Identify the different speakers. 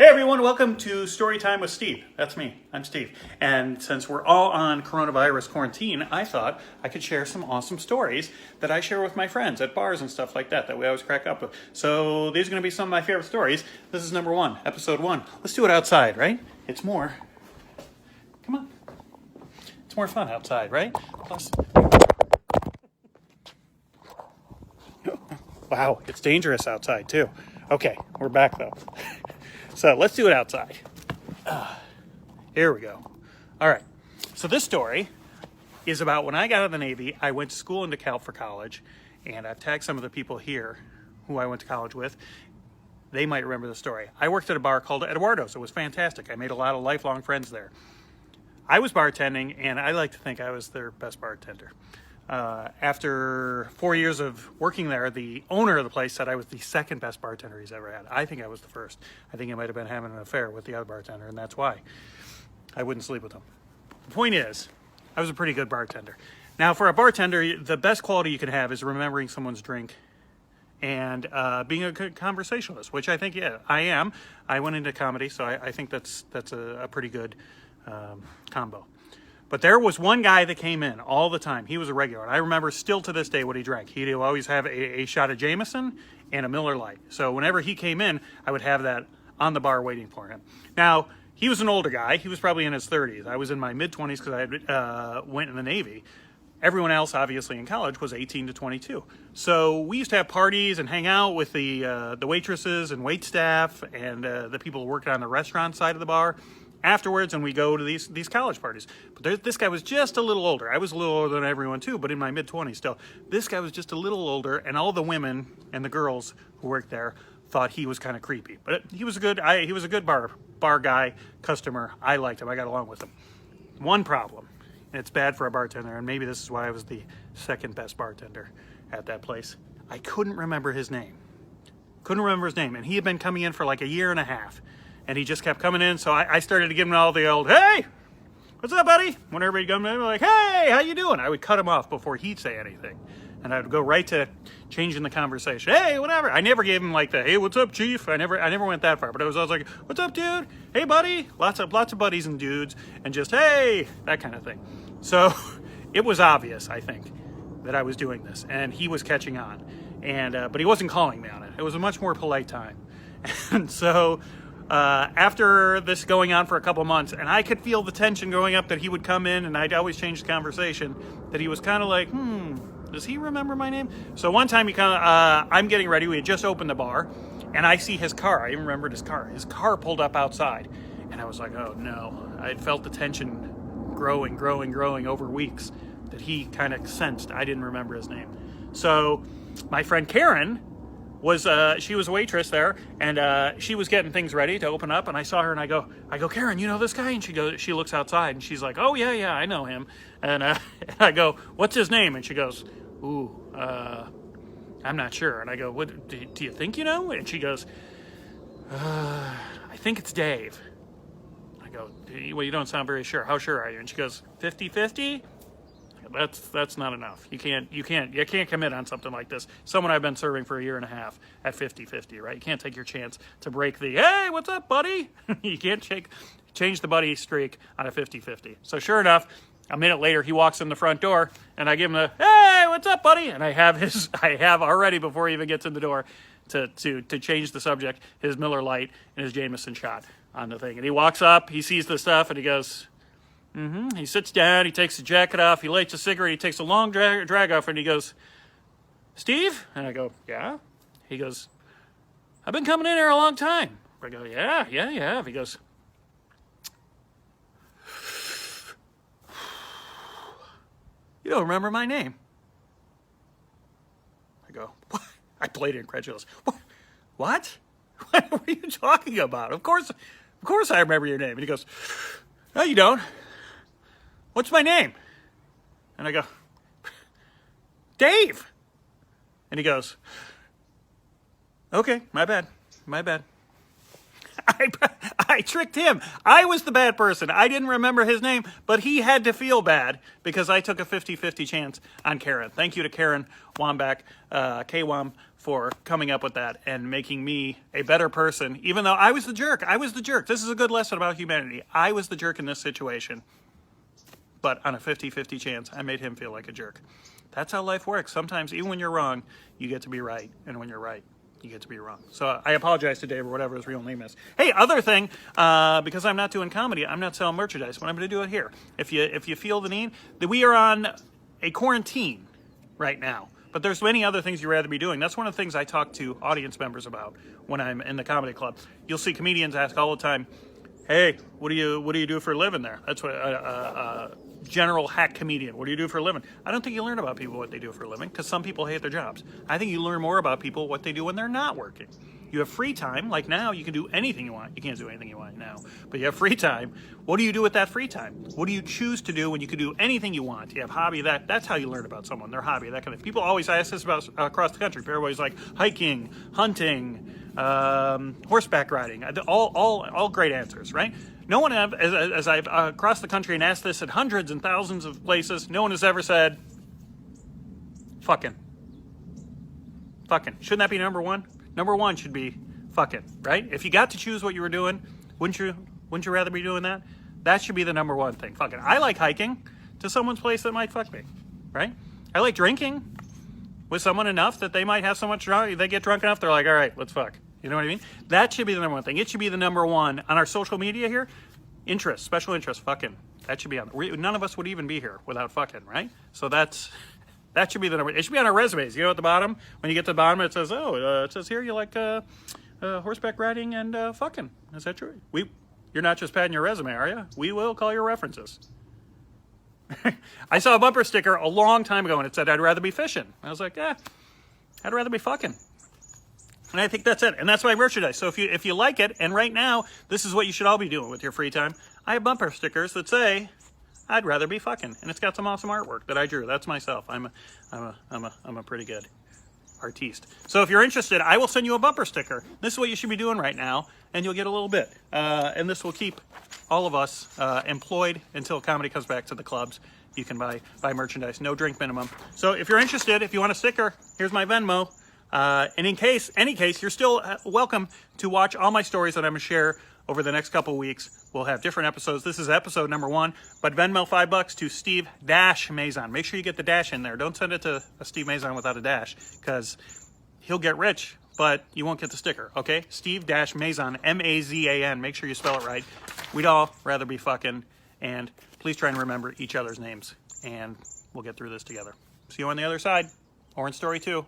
Speaker 1: Hey everyone, welcome to Storytime with Steve. That's me, I'm Steve. And since we're all on coronavirus quarantine, I thought I could share some awesome stories that I share with my friends at bars and stuff like that we always crack up with. So these are going to be some of my favorite stories. This is number 1, episode 1. Let's do it outside, right? It's more, come on. It's more fun outside, right? Plus, wow, it's dangerous outside too. Okay, we're back though. So let's do it outside. Here we go. All right. So this story is about when I got out of the Navy. I went to school in DeKalb for college, and I've tagged some of the people here who I went to college with. They might remember the story. I worked at a bar called Eduardo's. It was fantastic. I made a lot of lifelong friends there. I was bartending, and I like to think I was their best bartender. After 4 years of working there, the owner of the place said I was the second best bartender he's ever had. I think I was the first. I think he might have been having an affair with the other bartender, and that's why I wouldn't sleep with him. The point is, I was a pretty good bartender. Now, for a bartender, the best quality you can have is remembering someone's drink and being a good conversationalist, which I think, yeah, I am. I went into comedy, so I think that's a pretty good combo. But there was one guy that came in all the time. He was a regular. And I remember still to this day what he drank. He'd always have a shot of Jameson and a Miller Lite. So whenever he came in, I would have that on the bar waiting for him. Now, he was an older guy. He was probably in his 30s. I was in my mid-20s because I went in the Navy. Everyone else, obviously, in college was 18 to 22. So we used to have parties and hang out with the waitresses and wait staff and the people working on the restaurant side of the bar afterwards, and we go to these college parties. But this guy was just a little older. I was a little older than everyone too, but in my mid-20s still. This guy was just a little older, and all the women and the girls who worked there thought he was kind of creepy. But he was a good bar guy, customer. I liked him. I got along with him. One problem, and it's bad for a bartender, and maybe this is why I was the second best bartender at that place. I couldn't remember his name. And he had been coming in for like a year and a half. And he just kept coming in, so I started to give him all the old, hey, what's up, buddy? When everybody come in, like, hey, how you doing? I would cut him off before he'd say anything. And I would go right to changing the conversation. Hey, whatever. I never gave him like the, hey, what's up, chief? I never went that far. But I was always like, what's up, dude? Hey, buddy. Lots of buddies and dudes. And just, hey, that kind of thing. So it was obvious, I think, that I was doing this. And he was catching on. And but he wasn't calling me on it. It was a much more polite time. And so after this going on for a couple months, and I could feel the tension going up that he would come in, and I'd always change the conversation, that he was kind of like, does he remember my name? So one time I'm getting ready. We had just opened the bar, and I see his car. I even remembered his car. His car pulled up outside, and I was like, oh no. I felt the tension growing over weeks that he kind of sensed. I didn't remember his name. So my friend Karen she was a waitress there, and she was getting things ready to open up, and I saw her, and I go, Karen, you know this guy? And she looks outside, and she's like, oh yeah, I know him. And I go, what's his name? And she goes, ooh, I'm not sure. And I go, what do you think you know? And she goes, I think it's Dave. I go, well, you don't sound very sure. How sure are you? And she goes, 50-50? That's not enough. You can't commit on something like this. Someone I've been serving for a year and a half at 50-50, right? You can't take your chance to break the, hey, what's up, buddy? You can't change the buddy streak on a 50-50. So sure enough, a minute later, he walks in the front door, and I give him a, hey, what's up, buddy? And I have already, before he even gets in the door, to change the subject, his Miller Lite and his Jameson shot on the thing. And he walks up, he sees the stuff, and he goes, He sits down, he takes the jacket off, he lights a cigarette, he takes a long drag off, and he goes, Steve? And I go, yeah? He goes, I've been coming in here a long time. I go, yeah. He goes, you don't remember my name? I go, what? I played incredulous. What? What are you talking about? Of course I remember your name. And he goes, no, you don't. What's my name? And I go, Dave. And he goes, okay, my bad. I tricked him. I was the bad person. I didn't remember his name, but he had to feel bad because I took a 50-50 chance on Karen. Thank you to Karen Wambach, K-Wam, for coming up with that and making me a better person, even though I was the jerk. I was the jerk. This is a good lesson about humanity. I was the jerk in this situation. But on a 50-50 chance, I made him feel like a jerk. That's how life works. Sometimes, even when you're wrong, you get to be right. And when you're right, you get to be wrong. So I apologize to Dave, or whatever his real name is. Hey, other thing, because I'm not doing comedy, I'm not selling merchandise, but I'm going to do it here. If you feel the need, we are on a quarantine right now. But there's many other things you'd rather be doing. That's one of the things I talk to audience members about when I'm in the comedy club. You'll see comedians ask all the time, hey, what do you do for a living there? That's what general hack comedian. What do you do for a living? I don't think you learn about people what they do for a living, because some people hate their jobs. I think you learn more about people what they do when they're not working. You have free time, like now you can do anything you want. You can't do anything you want now, but you have free time. What do you do with that free time? What do you choose to do when you can do anything you want? You have hobby, that's how you learn about someone, their hobby, that kind of thing. People always ask this about across the country. Everybody's like hiking, hunting, horseback riding, all great answers, right? No one as I've across the country and asked this at hundreds and thousands of places, no one has ever said, fucking. Shouldn't that be number one? Number one should be fucking, right? If you got to choose what you were doing, wouldn't you rather be doing that? That should be the number one thing. Fucking. I like hiking to someone's place that might fuck me, right? I like drinking with someone enough that they might have so much drunk, they get drunk enough, they're like, all right, let's fuck. You know what I mean? That should be the number one thing. It should be the number one on our social media here. Interest, special interest, fucking. That should be on. None of us would even be here without fucking, right? So that should be the number. It should be on our resumes. You know, at the bottom, when you get to the bottom, it says, it says here you like horseback riding and fucking. Is that true? You're not just padding your resume, are you? We will call your references. I saw a bumper sticker a long time ago, and it said, I'd rather be fishing. I was like, I'd rather be fucking. And I think that's it. And that's my merchandise. So if you like it, and right now, this is what you should all be doing with your free time. I have bumper stickers that say, I'd rather be fucking. And it's got some awesome artwork that I drew. That's myself. I'm a pretty good artiste. So if you're interested, I will send you a bumper sticker. This is what you should be doing right now, and you'll get a little bit. And this will keep all of us employed until comedy comes back to the clubs. You can buy merchandise, no drink minimum. So if you're interested, if you want a sticker, here's my Venmo. And in any case, you're still welcome to watch all my stories that I'm going to share over the next couple weeks. We'll have different episodes. This is episode number 1, but Venmo $5 to Steve Mazan. Make sure you get the dash in there. Don't send it to a Steve Mazan without a dash, because he'll get rich, but you won't get the sticker, okay? Steve Mazan, M-A-Z-A-N. Make sure you spell it right. We'd all rather be fucking, and please try and remember each other's names, and we'll get through this together. See you on the other side, or in story 2.